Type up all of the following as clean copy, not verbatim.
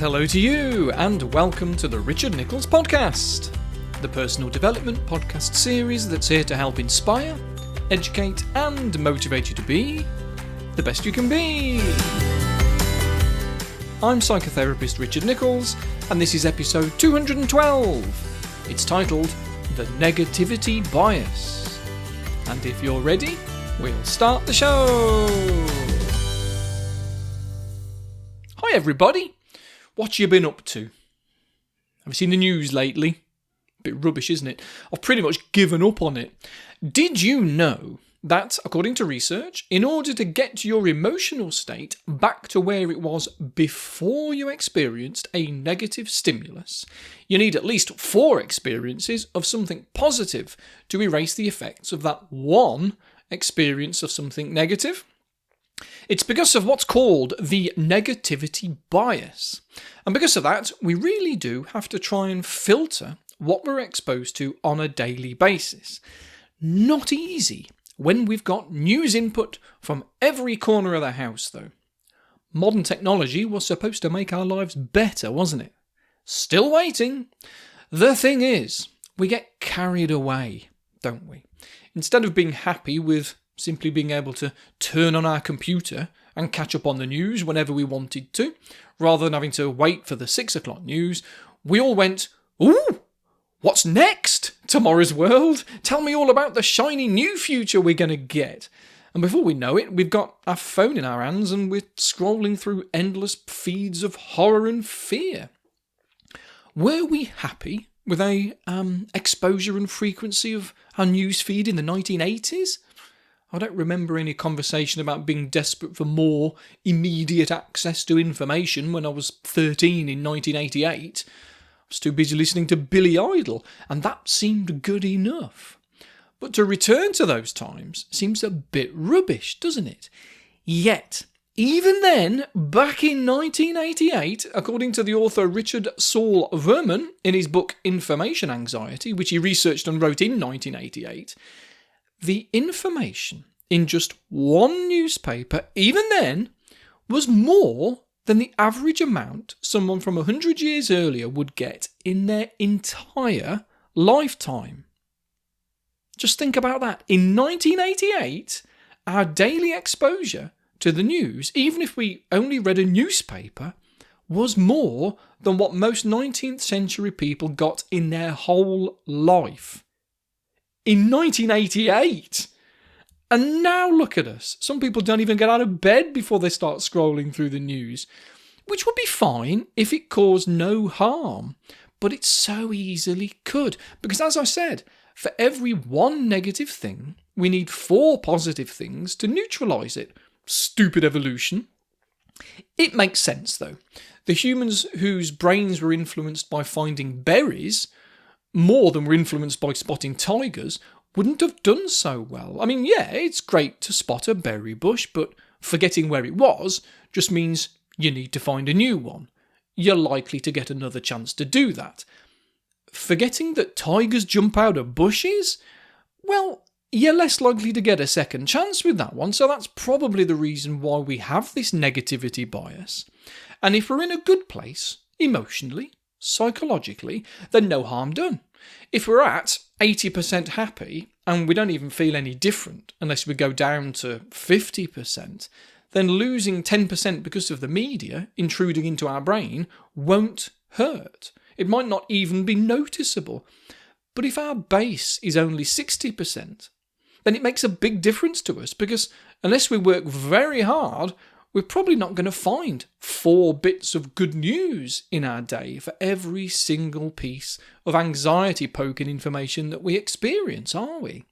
hello to you, and welcome to the Richard Nichols Podcast, the personal development podcast series that's here to help inspire, educate, and motivate you to be the best you can be. I'm psychotherapist Richard Nichols, and this is episode 212. It's titled The Negativity Bias. And if you're ready, we'll start the show. Hi everybody, what you been up to? Have you seen the news lately? Bit rubbish, isn't it? I've pretty much given up on it. Did you know that, according to research, in order to get your emotional state back to where it was before you experienced a negative stimulus, you need at least 4 experiences of something positive to erase the effects of that one experience of something negative? It's because of what's called the negativity bias. And because of that, we really do have to try and filter what we're exposed to on a daily basis. Not easy when we've got news input from every corner of the house, though. Modern technology was supposed to make our lives better, wasn't it? Still waiting. The thing is, we get carried away, don't we? Instead of being happy with simply being able to turn on our computer and catch up on the news whenever we wanted to, rather than having to wait for the 6 o'clock news, we all went, "Ooh, what's next? Tomorrow's world? Tell me all about the shiny new future we're going to get." And before we know it, we've got our phone in our hands and we're scrolling through endless feeds of horror and fear. Were we happy with a exposure and frequency of our news feed in the 1980s? I don't remember any conversation about being desperate for more immediate access to information when I was 13 in 1988. I was too busy listening to Billy Idol, and that seemed good enough. But to return to those times seems a bit rubbish, doesn't it? Yet, even then, back in 1988, according to the author Richard Saul Verman in his book Information Anxiety, which he researched and wrote in 1988, the information in just one newspaper, even then, was more than the average amount someone from 100 years earlier would get in their entire lifetime. Just think about that. In 1988, our daily exposure to the news, even if we only read a newspaper, was more than what most 19th century people got in their whole life. In 1988! And now look at us. Some people don't even get out of bed before they start scrolling through the news, which would be fine if it caused no harm. But it so easily could. Because as I said, for every one negative thing, we need 4 positive things to neutralise it. Stupid evolution. It makes sense, though. The humans whose brains were influenced by finding berries more than were influenced by spotting tigers wouldn't have done so well. I mean, yeah, it's great to spot a berry bush, but forgetting where it was just means you need to find a new one. You're likely to get another chance to do that. Forgetting that tigers jump out of bushes? Well, you're less likely to get a second chance with that one, so that's probably the reason why we have this negativity bias. And if we're in a good place, emotionally, psychologically, then no harm done. If we're at 80% happy and we don't even feel any different unless we go down to 50%, then losing 10% because of the media intruding into our brain won't hurt. It might not even be noticeable. But if our base is only 60%, then it makes a big difference to us because unless we work very hard, we're probably not going to find 4 bits of good news in our day for every single piece of anxiety-poking information that we experience, are we?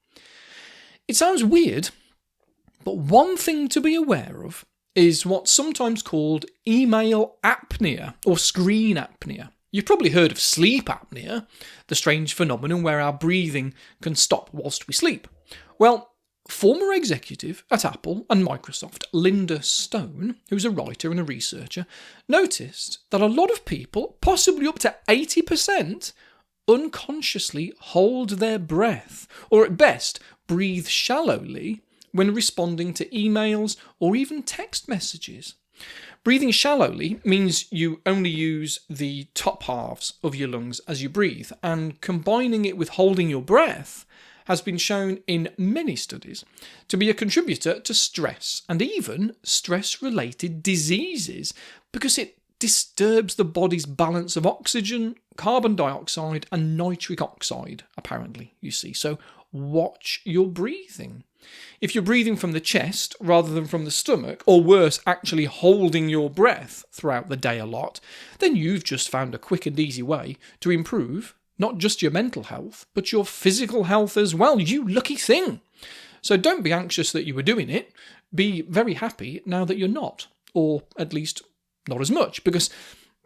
It sounds weird, but one thing to be aware of is what's sometimes called email apnea or screen apnea. You've probably heard of sleep apnea, the strange phenomenon where our breathing can stop whilst we sleep. Well, former executive at Apple and Microsoft, Linda Stone, who's a writer and a researcher, noticed that a lot of people, possibly up to 80%, unconsciously hold their breath, or at best, breathe shallowly when responding to emails or even text messages. Breathing shallowly means you only use the top halves of your lungs as you breathe, and combining it with holding your breath has been shown in many studies to be a contributor to stress and even stress-related diseases, because it disturbs the body's balance of oxygen, carbon dioxide and nitric oxide, apparently, you see. So watch your breathing. If you're breathing from the chest rather than from the stomach, or worse, actually holding your breath throughout the day a lot, then you've just found a quick and easy way to improve not just your mental health, but your physical health as well. You lucky thing. So don't be anxious that you were doing it. Be very happy now that you're not, or at least not as much, because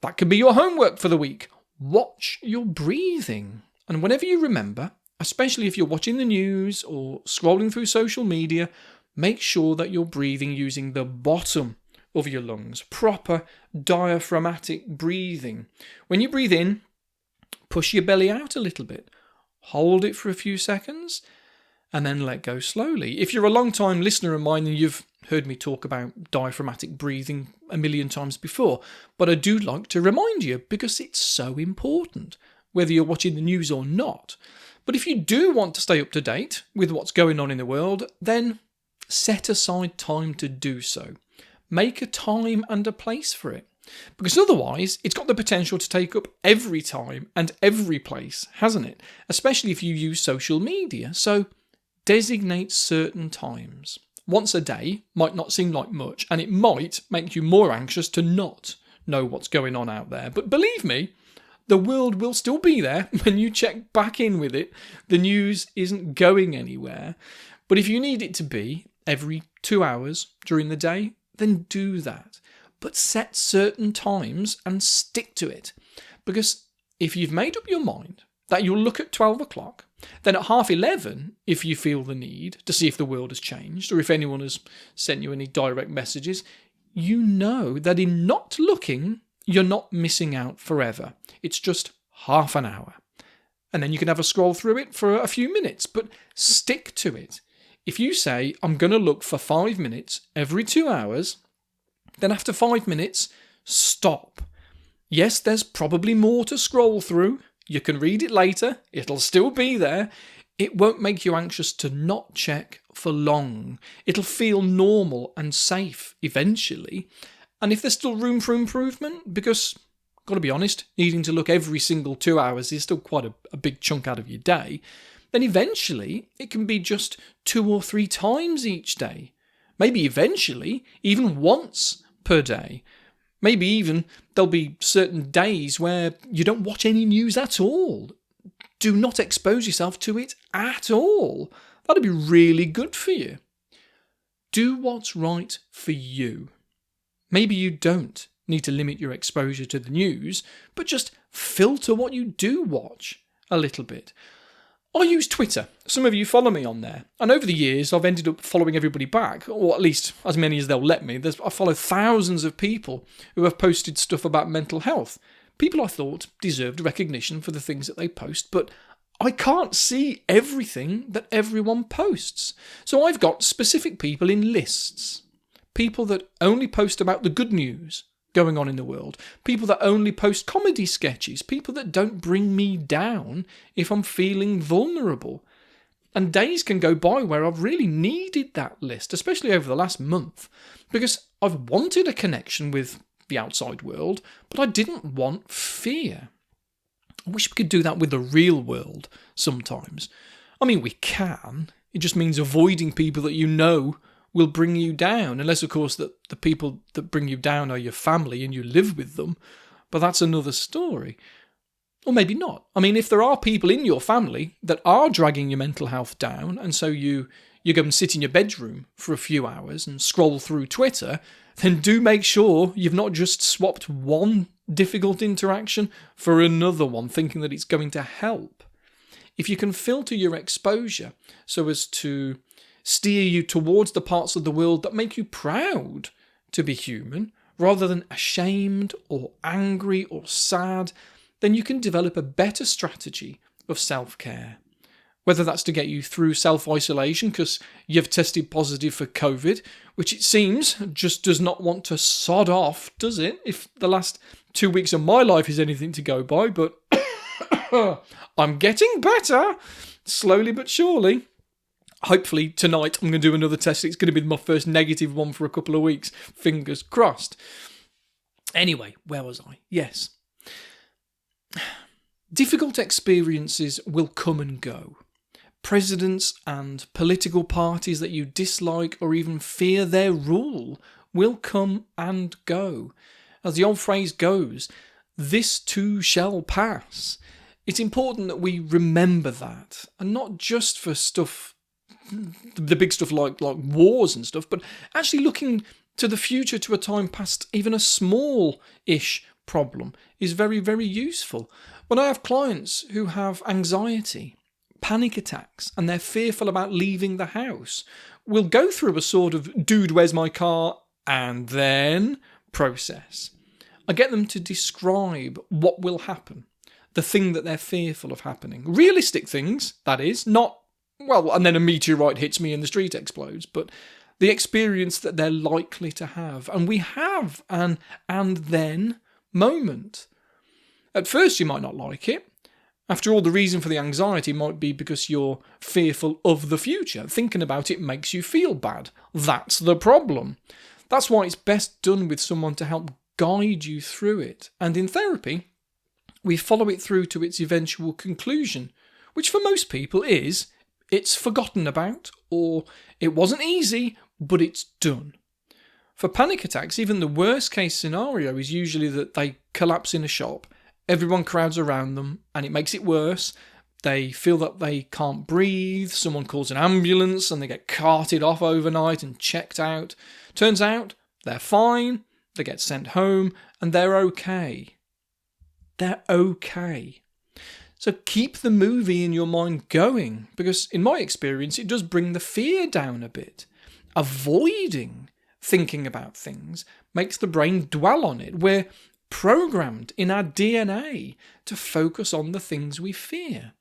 that can be your homework for the week. Watch your breathing. And whenever you remember, especially if you're watching the news or scrolling through social media, make sure that you're breathing using the bottom of your lungs. Proper diaphragmatic breathing. When you breathe in, push your belly out a little bit. Hold it for a few seconds and then let go slowly. If you're a long-time listener of mine, then you've heard me talk about diaphragmatic breathing a million times before, but I do like to remind you because it's so important, whether you're watching the news or not. But if you do want to stay up to date with what's going on in the world, then set aside time to do so. Make a time and a place for it. Because otherwise, it's got the potential to take up every time and every place, hasn't it? Especially if you use social media. So designate certain times. Once a day might not seem like much, and it might make you more anxious to not know what's going on out there. But believe me, the world will still be there when you check back in with it. The news isn't going anywhere. But if you need it to be every 2 hours during the day, then do that. But set certain times and stick to it. Because if you've made up your mind that you'll look at 12 o'clock, then at 11:30, if you feel the need to see if the world has changed or if anyone has sent you any direct messages, you know that in not looking, you're not missing out forever. It's just half an hour. And then you can have a scroll through it for a few minutes, but stick to it. If you say, I'm going to look for 5 minutes every 2 hours, then after 5 minutes, stop. Yes, there's probably more to scroll through. You can read it later. It'll still be there. It won't make you anxious to not check for long. It'll feel normal and safe eventually. And if there's still room for improvement, because, got to be honest, needing to look every single 2 hours is still quite a big chunk out of your day, then eventually it can be just 2 or 3 times each day. Maybe eventually even once per day. Maybe even there'll be certain days where you don't watch any news at all. Do not expose yourself to it at all. That'd be really good for you. Do what's right for you. Maybe you don't need to limit your exposure to the news, but just filter what you do watch a little bit. I use Twitter. Some of you follow me on there. And over the years, I've ended up following everybody back, or at least as many as they'll let me. I follow thousands of people who have posted stuff about mental health. People I thought deserved recognition for the things that they post, but I can't see everything that everyone posts. So I've got specific people in lists. People that only post about the good news going on in the world, people that only post comedy sketches, people that don't bring me down if I'm feeling vulnerable. And days can go by where I've really needed that list, especially over the last month, because I've wanted a connection with the outside world, but I didn't want fear. I wish we could do that with the real world sometimes. I mean, we can. It just means avoiding people that you know will bring you down, unless, of course, that the people that bring you down are your family and you live with them, but that's another story. Or maybe not. I mean, if there are people in your family that are dragging your mental health down, and so you go and sit in your bedroom for a few hours and scroll through Twitter, then do make sure you've not just swapped one difficult interaction for another one, thinking that it's going to help. If you can filter your exposure so as to steer you towards the parts of the world that make you proud to be human, rather than ashamed or angry or sad, then you can develop a better strategy of self-care. whether that's to get you through self-isolation because you've tested positive for COVID, which it seems just does not want to sod off, does it? If the last 2 weeks of my life is anything to go by, but I'm getting better, slowly but surely. Hopefully tonight I'm going to do another test. It's going to be my first negative one for a couple of weeks. Fingers crossed. Anyway, where was I? Yes. Difficult experiences will come and go. Presidents and political parties that you dislike or even fear their rule will come and go. As the old phrase goes, this too shall pass. It's important that we remember that, and not just for stuff, the big stuff like wars and stuff, but actually looking to the future, to a time past even a small-ish problem is very, very useful. When I have clients who have anxiety, panic attacks, and they're fearful about leaving the house, we'll go through a sort of, dude, where's my car? And then process. I get them to describe what will happen, the thing that they're fearful of happening. Realistic things, that is, not, well, and then a meteorite hits me and the street explodes, but the experience that they're likely to have. And we have an and then moment. At first you might not like it. After all, the reason for the anxiety might be because you're fearful of the future. Thinking about it makes you feel bad. That's the problem. That's why it's best done with someone to help guide you through it. And in therapy, we follow it through to its eventual conclusion, which for most people is, it's forgotten about, or it wasn't easy, but it's done. For panic attacks, even the worst case scenario is usually that they collapse in a shop, everyone crowds around them, and it makes it worse. They feel that they can't breathe, someone calls an ambulance, and they get carted off overnight and checked out. Turns out, they're fine, they get sent home, and they're okay. They're okay. So keep the movie in your mind going, because in my experience, it does bring the fear down a bit. Avoiding thinking about things makes the brain dwell on it. We're programmed in our DNA to focus on the things we fear.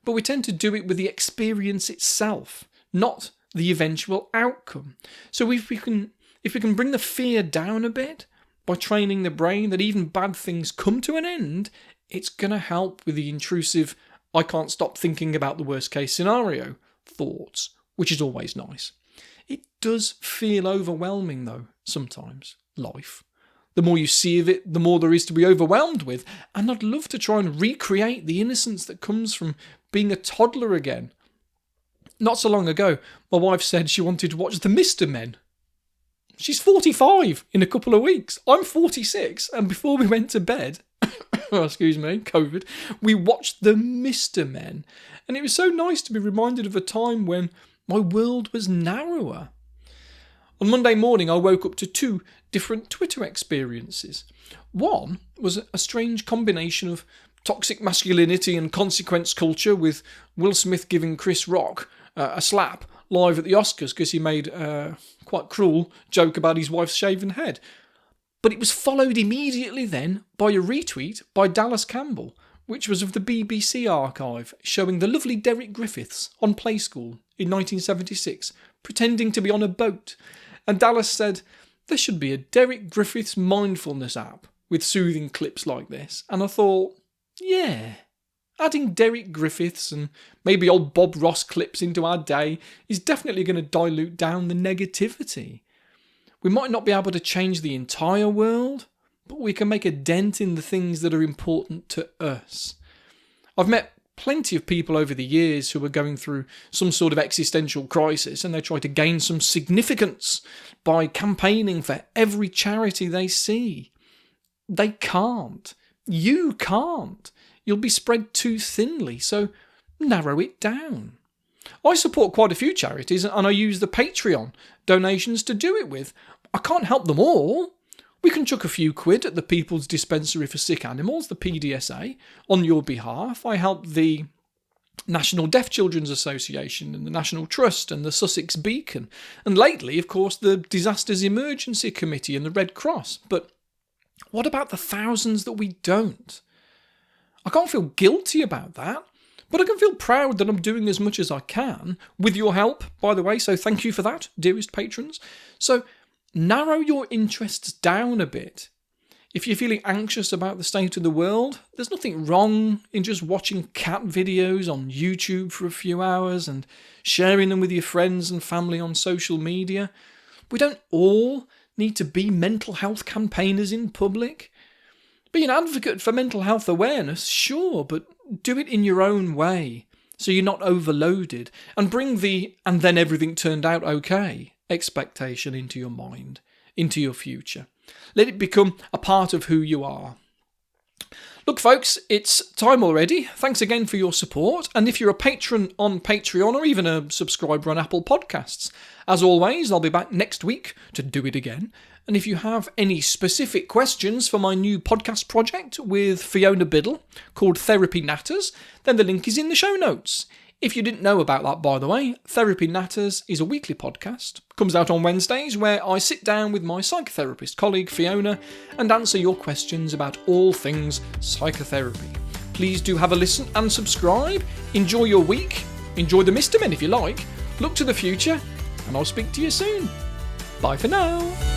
But we tend to do it with the experience itself, not the eventual outcome. So if we can bring the fear down a bit by training the brain that even bad things come to an end, it's going to help with the intrusive, I can't stop thinking about the worst case scenario thoughts, which is always nice. It does feel overwhelming though, sometimes, life. The more you see of it, the more there is to be overwhelmed with. And I'd love to try and recreate the innocence that comes from being a toddler again. Not so long ago, my wife said she wanted to watch the Mr. Men. She's 45 in a couple of weeks. I'm 46, and before we went to bed, excuse me, COVID, we watched the Mr. Men. And it was so nice to be reminded of a time when my world was narrower. On Monday morning, I woke up to 2 different Twitter experiences. One was a strange combination of toxic masculinity and consequence culture, with Will Smith giving Chris Rock a slap live at the Oscars because he made a quite cruel joke about his wife's shaven head. But it was followed immediately then by a retweet by Dallas Campbell, which was of the BBC archive, showing the lovely Derek Griffiths on Play School in 1976, pretending to be on a boat. And Dallas said, there should be a Derek Griffiths mindfulness app with soothing clips like this. And I thought, yeah, adding Derek Griffiths and maybe old Bob Ross clips into our day is definitely going to dilute down the negativity. We might not be able to change the entire world, but we can make a dent in the things that are important to us. I've met plenty of people over the years who are going through some sort of existential crisis, and they try to gain some significance by campaigning for every charity they see. They can't. You can't. You'll be spread too thinly, so narrow it down. I support quite a few charities, and I use the Patreon donations to do it with. I can't help them all. We can chuck a few quid at the People's Dispensary for Sick Animals, the PDSA, on your behalf. I help the National Deaf Children's Association and the National Trust and the Sussex Beacon. And lately, of course, the Disasters Emergency Committee and the Red Cross. But what about the thousands that we don't? I can't feel guilty about that, But I can feel proud that I'm doing as much as I can, with your help, by the way, so thank you for that, dearest patrons. So narrow your interests down a bit. If you're feeling anxious about the state of the world, there's nothing wrong in just watching cat videos on YouTube for a few hours and sharing them with your friends and family on social media. We don't all need to be mental health campaigners in public. Be an advocate for mental health awareness, sure, but do it in your own way, so you're not overloaded, and bring the "and then everything turned out okay" expectation into your mind, into your future. Let it become a part of who you are. Look, folks, it's time already. Thanks again for your support. And if you're a patron on Patreon or even a subscriber on Apple Podcasts, as always, I'll be back next week to do it again. And if you have any specific questions for my new podcast project with Fiona Biddle called Therapy Natters, then the link is in the show notes. If you didn't know about that, by the way, Therapy Natters is a weekly podcast. Comes out on Wednesdays, where I sit down with my psychotherapist colleague Fiona and answer your questions about all things psychotherapy. Please do have a listen and subscribe. Enjoy your week. Enjoy the Mr. Men if you like. Look to the future, and I'll speak to you soon. Bye for now.